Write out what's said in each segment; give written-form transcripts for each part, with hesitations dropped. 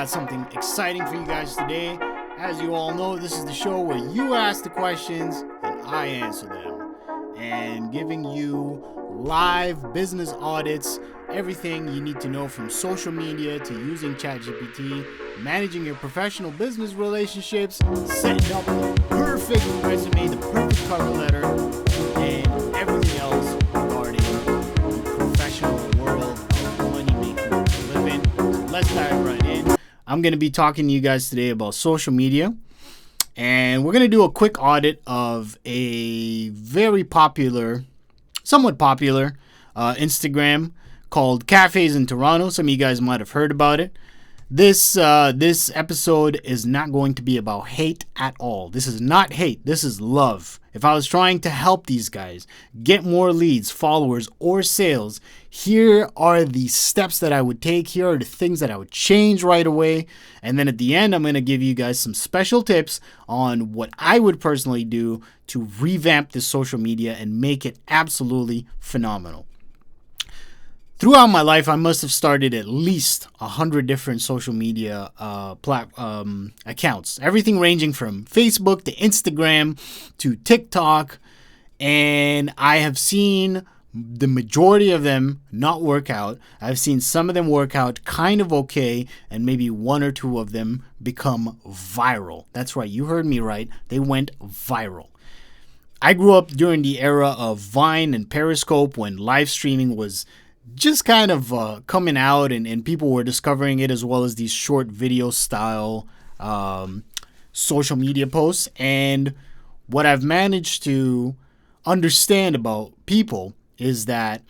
got something exciting for you guys today. As you all know, this is the show where you ask the questions and I answer them. And giving you live business audits, everything you need to know from social media to using ChatGPT, managing your professional business relationships, setting up the perfect resume, the perfect cover letter, and everything else regarding the professional world of money making and living. So let's dive right in. I'm going to be talking to you guys today about social media. And we're going to do a quick audit of a very popular, somewhat popular Instagram called Cafes in Toronto. Some of you guys might have heard about it. This episode is not going to be about hate at all. This is not hate. This is love. If I was trying to help these guys get more leads, followers, or sales, here are the steps that I would take. Here are the things that I would change right away. And then at the end, I'm going to give you guys some special tips on what I would personally do to revamp this social media and make it absolutely phenomenal. Throughout my life, I must have started at least 100 different social media accounts. Everything ranging from Facebook to Instagram to TikTok. And I have seen the majority of them not work out. I've seen some of them work out kind of okay. And maybe one or two of them become viral. That's right. You heard me right. They went viral. I grew up during the era of Vine and Periscope when live streaming was just kind of coming out and people were discovering it, as well as these short video style social media posts. And what I've managed to understand about people is that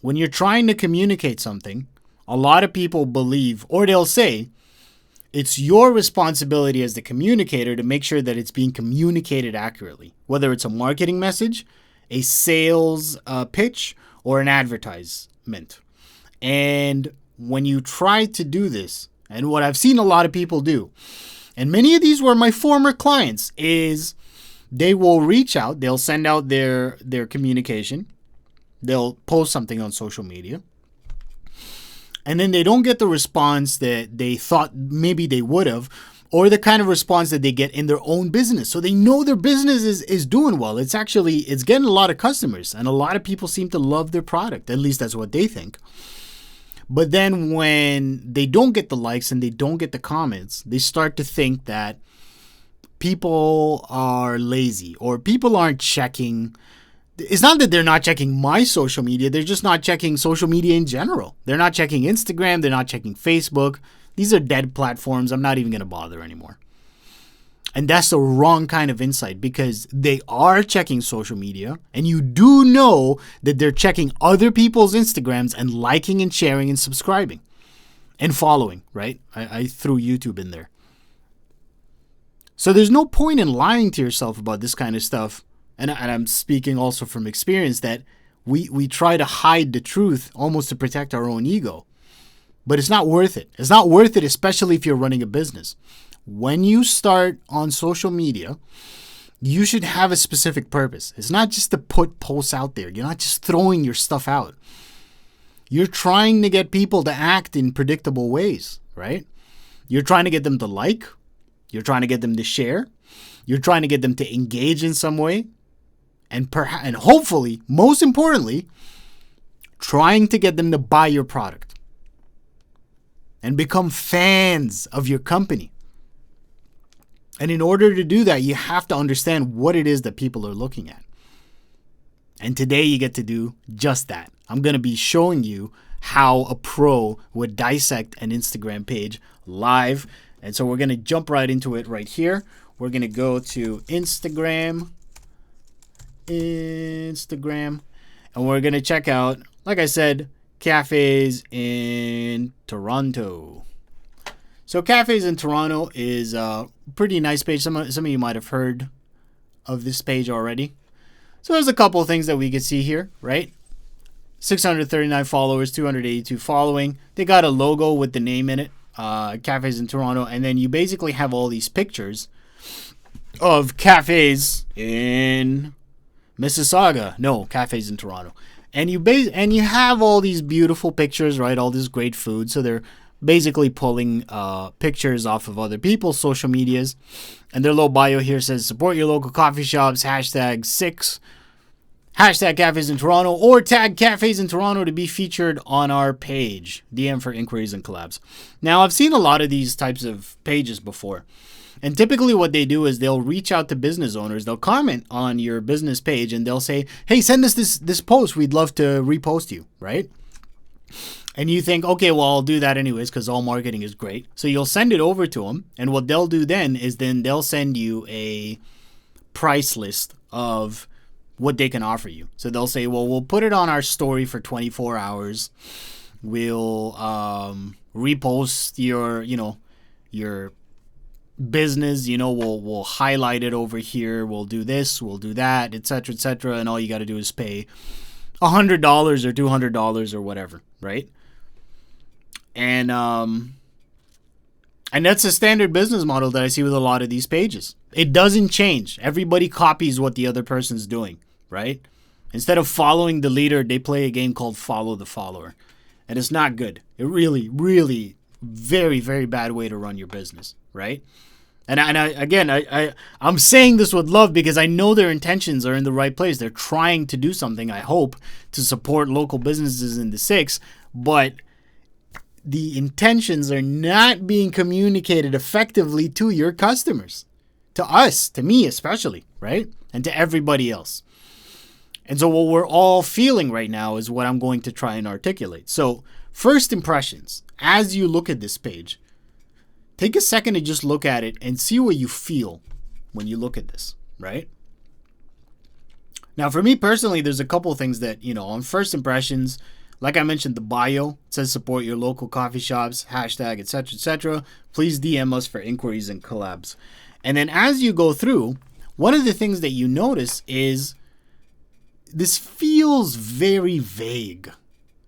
when you're trying to communicate something, a lot of people believe, or they'll say, it's your responsibility as the communicator to make sure that it's being communicated accurately, whether it's a marketing message, a sales pitch, or an advertisement. And when you try to do this, and what I've seen a lot of people do, and many of these were my former clients, is they will reach out, they'll send out their communication, they'll post something on social media, and then they don't get the response that they thought maybe they would have, or the kind of response that they get in their own business. So they know their business is doing well. It's getting a lot of customers, and a lot of people seem to love their product. At least that's what they think. But then when they don't get the likes and they don't get the comments, they start to think that people are lazy or people aren't checking. It's not that they're not checking my social media. They're just not checking social media in general. They're not checking Instagram. They're not checking Facebook. These are dead platforms. I'm not even going to bother anymore. And that's the wrong kind of insight, because they are checking social media, and you do know that they're checking other people's Instagrams and liking and sharing and subscribing and following, right? I threw YouTube in there. So there's no point in lying to yourself about this kind of stuff. And I'm speaking also from experience that we try to hide the truth almost to protect our own ego. But it's not worth it. It's not worth it, especially if you're running a business. When you start on social media, you should have a specific purpose. It's not just to put posts out there. You're not just throwing your stuff out. You're trying to get people to act in predictable ways, right? You're trying to get them to like. You're trying to get them to share. You're trying to get them to engage in some way. And hopefully, most importantly, trying to get them to buy your product and become fans of your company. And in order to do that, you have to understand what it is that people are looking at. And today you get to do just that. I'm going to be showing you how a pro would dissect an Instagram page live. And so we're going to jump right into it right here. We're going to go to Instagram. And we're going to check out, like I said, Cafes in Toronto. So Cafes in Toronto is a pretty nice page. Some of you might have heard of this page already. So there's a couple of things that we can see here, right? 639 followers, 282 following. They got a logo with the name in it, Cafes in Toronto. And then you basically have all these pictures of cafes in Mississauga. No, Cafes in Toronto. And you have all these beautiful pictures, right? All this great food. So they're basically pulling pictures off of other people's social medias. And their little bio here says, support your local coffee shops, hashtag 6, hashtag cafes in Toronto, or tag cafes in Toronto to be featured on our page. DM for inquiries and collabs. Now, I've seen a lot of these types of pages before. And typically what they do is they'll reach out to business owners. They'll comment on your business page and they'll say, hey, send us this post. We'd love to repost you, right? And you think, okay, well, I'll do that anyways because all marketing is great. So you'll send it over to them. And what they'll do then is they'll send you a price list of what they can offer you. So they'll say, well, we'll put it on our story for 24 hours. We'll repost your business, we'll highlight it over here. We'll do this, we'll do that, etc., etc. And all you got to do is pay $100 or $200 or whatever, right? And that's a standard business model that I see with a lot of these pages. It doesn't change. Everybody copies what the other person's doing, right? Instead of following the leader, they play a game called follow the follower. And it's not good. It really, really, very, very bad way to run your business, right? And I'm saying this with love because I know their intentions are in the right place. They're trying to do something, I hope, to support local businesses in the 6, but the intentions are not being communicated effectively to your customers, to us, to me especially, right? And to everybody else. And so what we're all feeling right now is what I'm going to try and articulate. So first impressions, as you look at this page, take a second to just look at it and see what you feel when you look at this, right? Now, for me personally, there's a couple of things that, on first impressions, like I mentioned, the bio, it says support your local coffee shops, hashtag, etc., etc. Please DM us for inquiries and collabs. And then as you go through, one of the things that you notice is this feels very vague.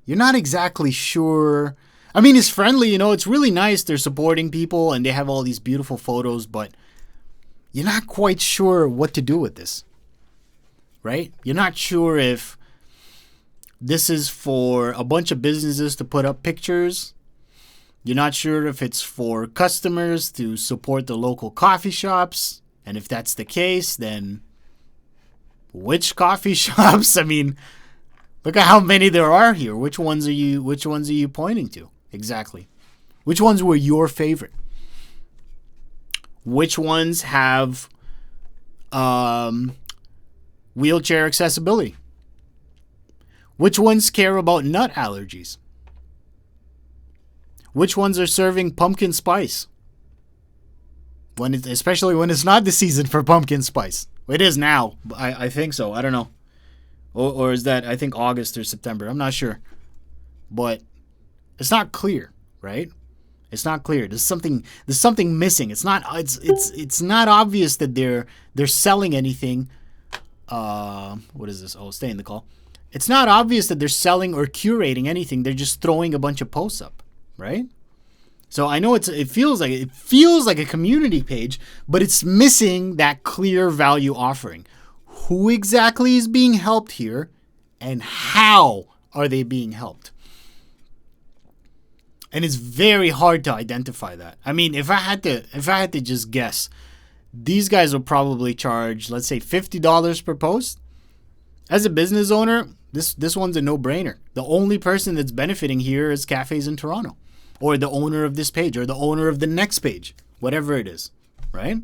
You're not exactly sure. I mean, it's friendly, it's really nice. They're supporting people and they have all these beautiful photos, but you're not quite sure what to do with this, right? You're not sure if this is for a bunch of businesses to put up pictures. You're not sure if it's for customers to support the local coffee shops. And if that's the case, then which coffee shops? I mean, look at how many there are here. Which ones are you pointing to? Exactly. Which ones were your favorite? Which ones have wheelchair accessibility? Which ones care about nut allergies? Which ones are serving pumpkin spice? Especially when it's not the season for pumpkin spice. It is now. I think so. I don't know. Or is that, I think, August or September? I'm not sure. But it's not clear, right? It's not clear. There's something missing. It's not obvious that they're selling anything. What is this? Oh, stay in the call. It's not obvious that they're selling or curating anything. They're just throwing a bunch of posts up, right? So I know it feels like a community page, but it's missing that clear value offering. Who exactly is being helped here, and how are they being helped? And it's very hard to identify that. I mean, if I had to just guess, these guys will probably charge, let's say, $50 per post. As a business owner, this one's a no-brainer. The only person that's benefiting here is Cafes in Toronto, or the owner of this page, or the owner of the next page, whatever it is, right?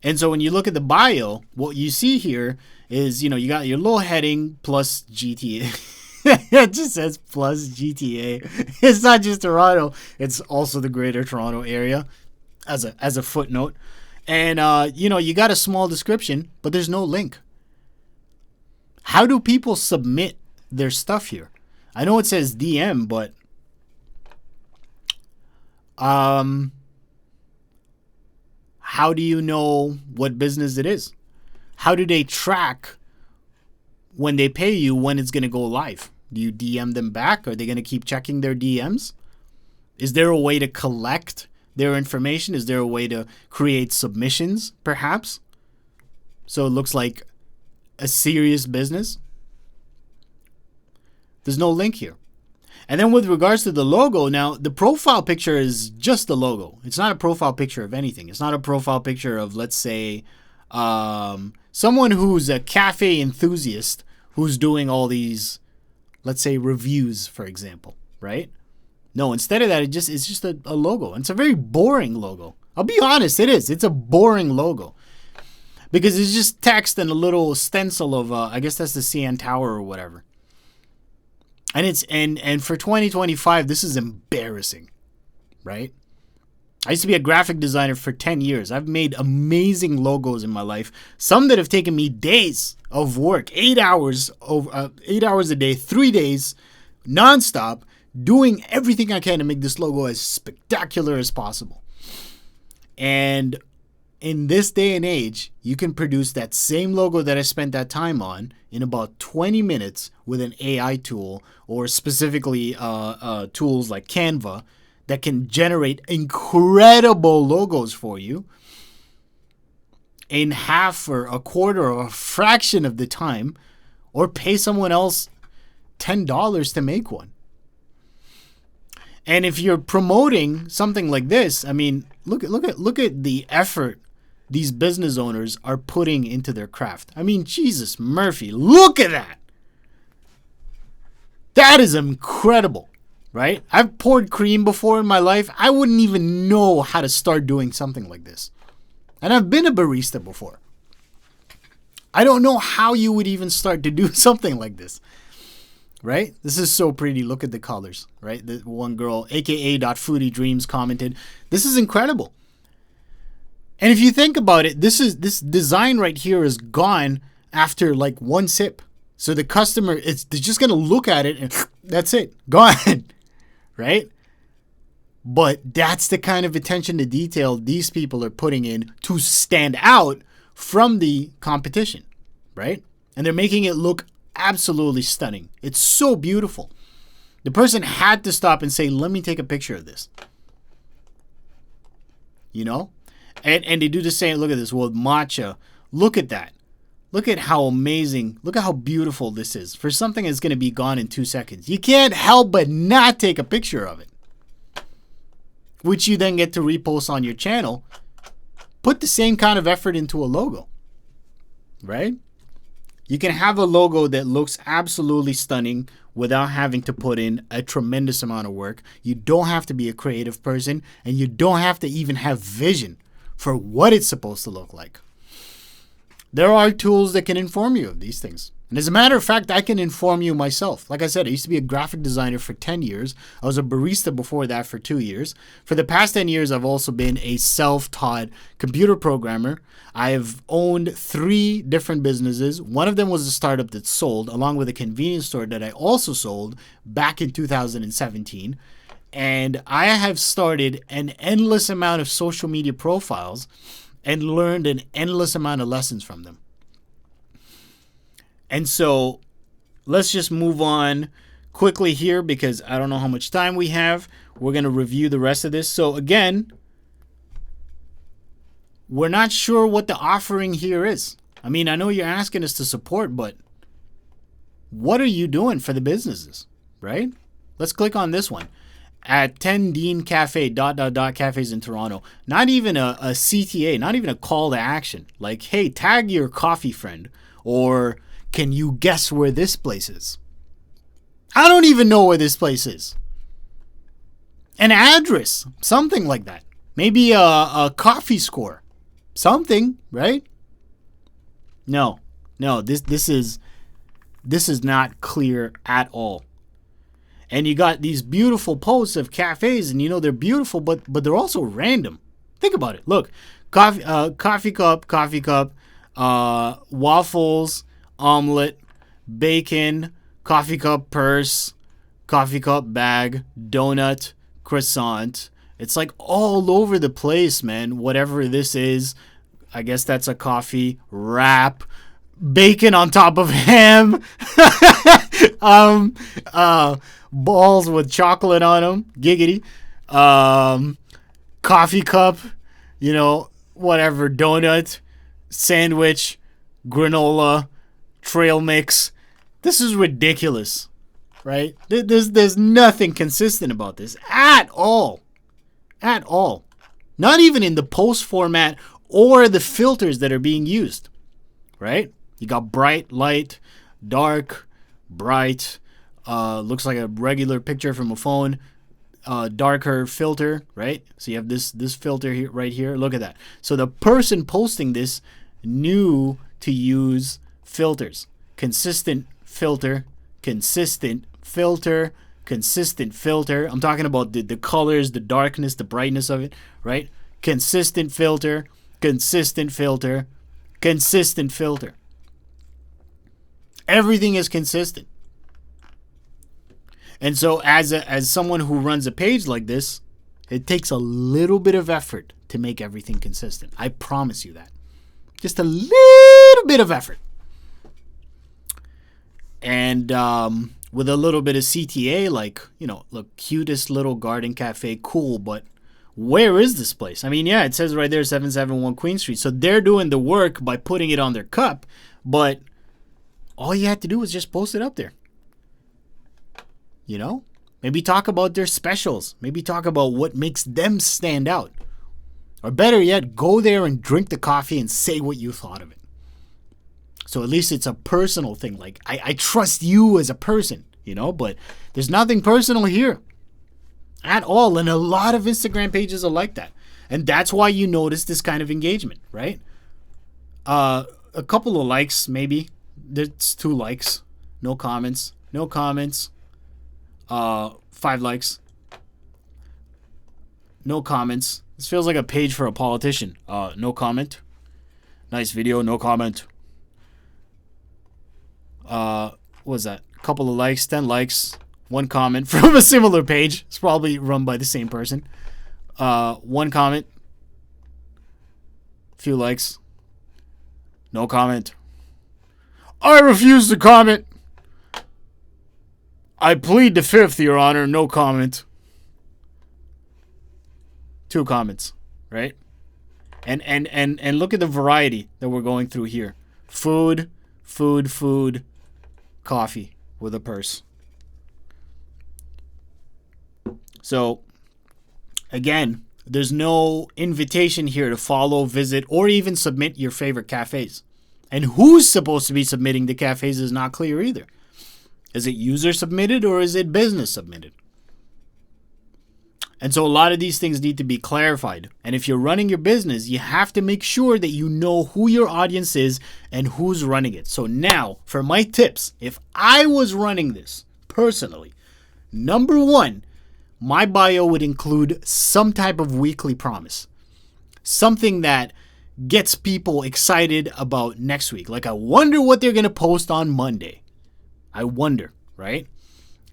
And so when you look at the bio, what you see here is, you got your little heading plus GTA. It just says plus GTA. It's not just Toronto. It's also the greater Toronto area as a footnote. And, you got a small description, but there's no link. How do people submit their stuff here? I know it says DM, but how do you know what business it is? How do they track when they pay you when it's going to go live? Do you DM them back? Are they going to keep checking their DMs? Is there a way to collect their information? Is there a way to create submissions, perhaps? So it looks like a serious business? There's no link here. And then with regards to the logo, now the profile picture is just the logo. It's not a profile picture of anything. It's not a profile picture of, let's say, someone who's a cafe enthusiast who's doing all these, let's say, reviews, for example, right? No, instead of that, it's just a logo. It's a very boring logo. I'll be honest, it is. It's a boring logo. Because it's just text and a little stencil of, I guess that's the CN Tower or whatever. And it's and for 2025, this is embarrassing, right? I used to be a graphic designer for 10 years. I've made amazing logos in my life. Some that have taken me days of work, 8 hours a day, 3 days, nonstop, doing everything I can to make this logo as spectacular as possible. And in this day and age, you can produce that same logo that I spent that time on in about 20 minutes with an AI tool, or specifically tools like Canva that can generate incredible logos for you in half or a quarter or a fraction of the time, or pay someone else $10 to make one. And if you're promoting something like this, I mean, look at the effort these business owners are putting into their craft. I mean, Jesus Murphy, look at that. That is incredible, right? I've poured cream before in my life. I wouldn't even know how to start doing something like this. And I've been a barista before. I don't know how you would even start to do something like this, right? This is so pretty. Look at the colors, right? The one girl, aka.foodie dreams, commented, "This is incredible." And if you think about it, this design right here is gone after like one sip. So the customer, they're just going to look at it and that's it, gone, right? But that's the kind of attention to detail these people are putting in to stand out from the competition, right? And they're making it look absolutely stunning. It's so beautiful. The person had to stop and say, "Let me take a picture of this." You know? And they do the same. Look at this. Well, matcha. Look at that. Look at how amazing. Look at how beautiful this is. For something that's going to be gone in 2 seconds. You can't help but not take a picture of it. Which you then get to repost on your channel. Put the same kind of effort into a logo. Right? You can have a logo that looks absolutely stunning without having to put in a tremendous amount of work. You don't have to be a creative person. And you don't have to even have vision for what it's supposed to look like. There are tools that can inform you of these things. And as a matter of fact, I can inform you myself. Like I said, I used to be a graphic designer for 10 years. I was a barista before that for 2 years. For the past 10 years, I've also been a self-taught computer programmer. I've owned 3 different businesses. One of them was a startup that sold, along with a convenience store that I also sold back in 2017. And I have started an endless amount of social media profiles and learned an endless amount of lessons from them. And so let's just move on quickly here because I don't know how much time we have. We're going to review the rest of this. So again, we're not sure what the offering here is. I mean, I know you're asking us to support, but what are you doing for the businesses, right? Let's click on this one. At 10 Dean Cafe, ... cafes in Toronto. Not even a CTA, not even a call to action. Like, hey, tag your coffee friend. Or can you guess where this place is? I don't even know where this place is. An address, something like that. Maybe a coffee score. Something, right? No, this is not clear at all. And you got these beautiful posts of cafes, and you know they're beautiful, but they're also random. Think about it. Look, coffee cup, waffles, omelet, bacon, coffee cup purse, coffee cup bag, donut, croissant. It's like all over the place, man. Whatever this is, I guess that's a coffee wrap. Bacon on top of ham. Balls with chocolate on them. Giggity. Coffee cup. You know, whatever. Donut. Sandwich. Granola. Trail mix. This is ridiculous. right? There's nothing consistent about this at all. At all. Not even in the post format or the filters that are being used, right? You got bright, light, dark, bright, looks like a regular picture from a phone, darker filter, right? So you have this filter here, right here. Look at that. So the person posting this knew to use filters. Consistent filter, consistent filter, consistent filter. I'm talking about the colors, the darkness, the brightness of it, right? Consistent filter, consistent filter, consistent filter. Everything is consistent. And so as someone who runs a page like this, it takes a little bit of effort to make everything consistent. I promise you that. Just a little bit of effort. And with a little bit of CTA, like, you know, look, cutest little garden cafe, cool, but where is this place? I mean, yeah, it says right there, 771 Queen Street. So they're doing the work by putting it on their cup, but all you had to do was just post it up there. You know? Maybe talk about their specials. Maybe talk about what makes them stand out. Or better yet, go there and drink the coffee and say what you thought of it. So at least it's a personal thing. Like, I trust you as a person, you know? But there's nothing personal here at all. And a lot of Instagram pages are like that. And that's why you notice this kind of engagement, right? A couple of likes, maybe. There's 2 likes. No comments. No comments. 5 likes. No comments. This feels like a page for a politician. No comment. Nice video. No comment. What was that? A couple of likes. 10 likes. 1 comment from a similar page. It's probably run by the same person. 1 comment. Few likes. No comment. I refuse to comment. I plead the 5th, Your Honor. No comment. 2 comments, right? And look at the variety that we're going through here. Food, food, food, coffee with a purse. So, again, there's no invitation here to follow, visit, or even submit your favorite cafes. And who's supposed to be submitting the cafes is not clear either. Is it user submitted or is it business submitted? And so a lot of these things need to be clarified. And if you're running your business, you have to make sure that you know who your audience is and who's running it. So now, for my tips, if I was running this personally, number 1, my bio would include some type of weekly promise. Something that gets people excited about next week. Like, I wonder what they're going to post on Monday. I wonder, right?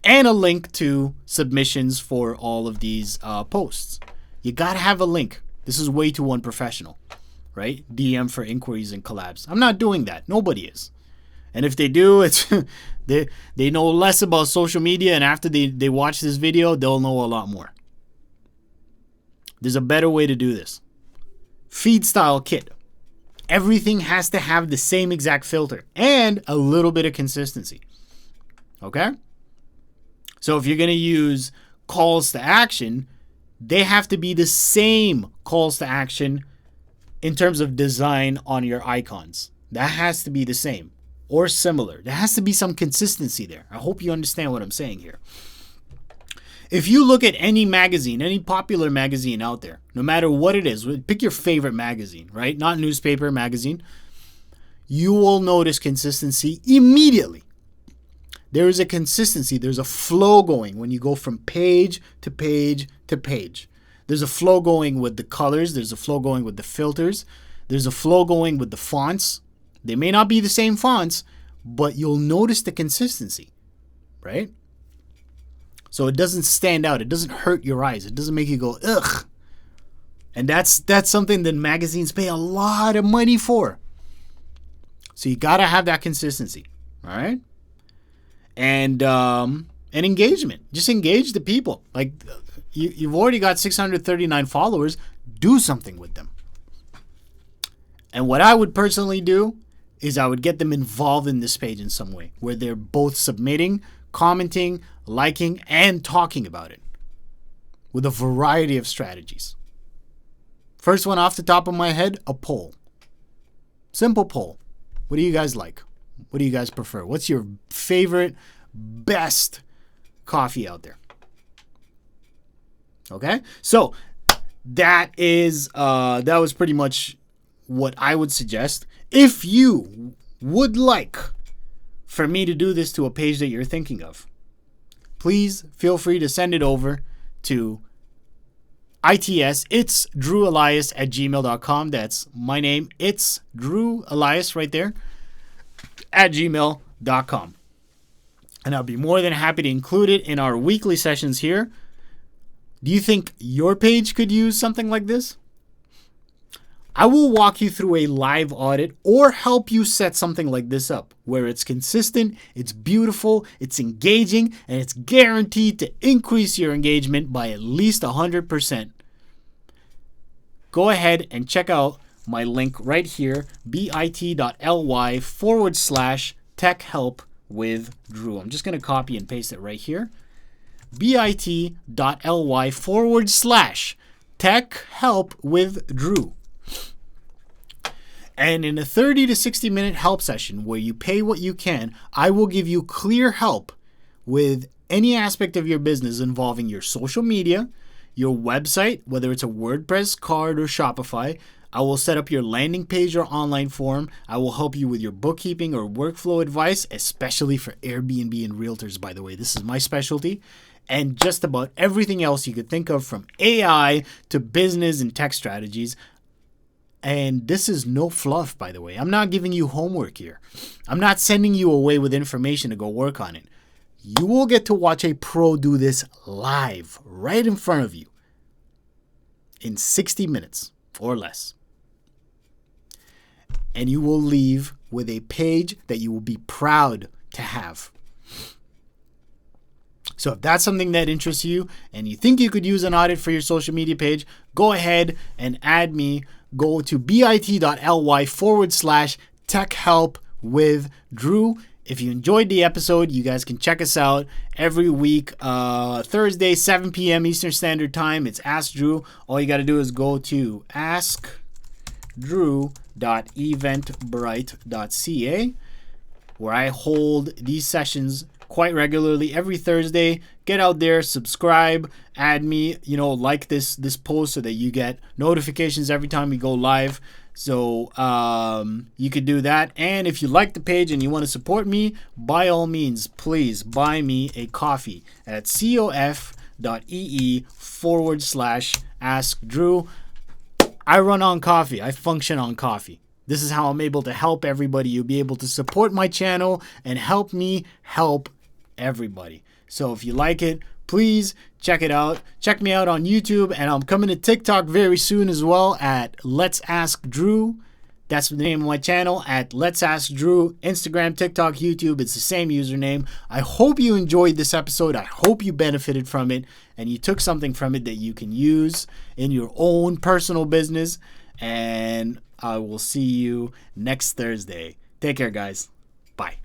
And a link to submissions for all of these posts. You got to have a link. This is way too unprofessional, right? DM for inquiries and collabs. I'm not doing that. Nobody is. And if they do, it's they know less about social media, and after they watch this video, they'll know a lot more. There's a better way to do this. Feed style kit. Everything has to have the same exact filter and a little bit of consistency. Okay? So if you're going to use calls to action, they have to be the same calls to action in terms of design on your icons. That has to be the same or similar. There has to be some consistency there. I hope you understand what I'm saying here. If you look at any magazine, any popular magazine out there, no matter what it is, pick your favorite magazine, right? Not newspaper, magazine. You will notice consistency immediately. There is a consistency. There's a flow going when you go from page to page to page. There's a flow going with the colors. There's a flow going with the filters. There's a flow going with the fonts. They may not be the same fonts, but you'll notice the consistency, right? So it doesn't stand out. It doesn't hurt your eyes. It doesn't make you go, ugh. And that's something that magazines pay a lot of money for. So you got to have that consistency, all right? And engagement. Just engage the people. Like, you've already got 639 followers. Do something with them. And what I would personally do is I would get them involved in this page in some way, where they're both submitting, commenting, liking, and talking about it with a variety of strategies. First one off the top of my head, a poll. Simple poll. What do you guys like? What do you guys prefer? What's your favorite, best coffee out there? Okay, so that was pretty much what I would suggest. If you would like for me to do this to a page that you're thinking of, please feel free to send it over to it's Drew Elias at gmail.com. That's my name. It's Drew Elias right there at gmail.com. And I'll be more than happy to include it in our weekly sessions here. Do you think your page could use something like this? I will walk you through a live audit or help you set something like this up where it's consistent, it's beautiful, it's engaging, and it's guaranteed to increase your engagement by at least 100%. Go ahead and check out my link right here, bit.ly/tech help with Drew. I'm just going to copy and paste it right here. bit.ly/tech help with Drew. And in a 30 to 60 minute help session where you pay what you can, I will give you clear help with any aspect of your business involving your social media, your website, whether it's a WordPress, Card, or Shopify. I will set up your landing page or online form. I will help you with your bookkeeping or workflow advice, especially for Airbnb and realtors, by the way. This is my specialty. And just about everything else you could think of, from AI to business and tech strategies. And this is no fluff, by the way. I'm not giving you homework here. I'm not sending you away with information to go work on it. You will get to watch a pro do this live right in front of you in 60 minutes or less. And you will leave with a page that you will be proud to have. So if that's something that interests you and you think you could use an audit for your social media page, go ahead and add me. Go to bit.ly/tech help with Drew. If you enjoyed the episode, you guys can check us out every week, Thursday, 7 p.m. Eastern Standard Time. It's Ask Drew. All you got to do is go to askdrew.eventbrite.ca, where I hold these sessions quite regularly every Thursday. Get out there, subscribe, add me, like this post so that you get notifications every time we go live. So you could do that. And if you like the page and you want to support me, by all means, please buy me a coffee at cof.ee/askdrew. I run on coffee. I function on coffee. This is how I'm able to help everybody. You'll be able to support my channel and help me help everybody. So if you like it, please check it out. Check me out on YouTube, and I'm coming to TikTok very soon as well at Let's Ask Drew. That's the name of my channel, at Let's Ask Drew. Instagram, TikTok, YouTube, it's the same username. I hope you enjoyed this episode. I hope you benefited from it and you took something from it that you can use in your own personal business. And I will see you next Thursday. Take care, guys. Bye.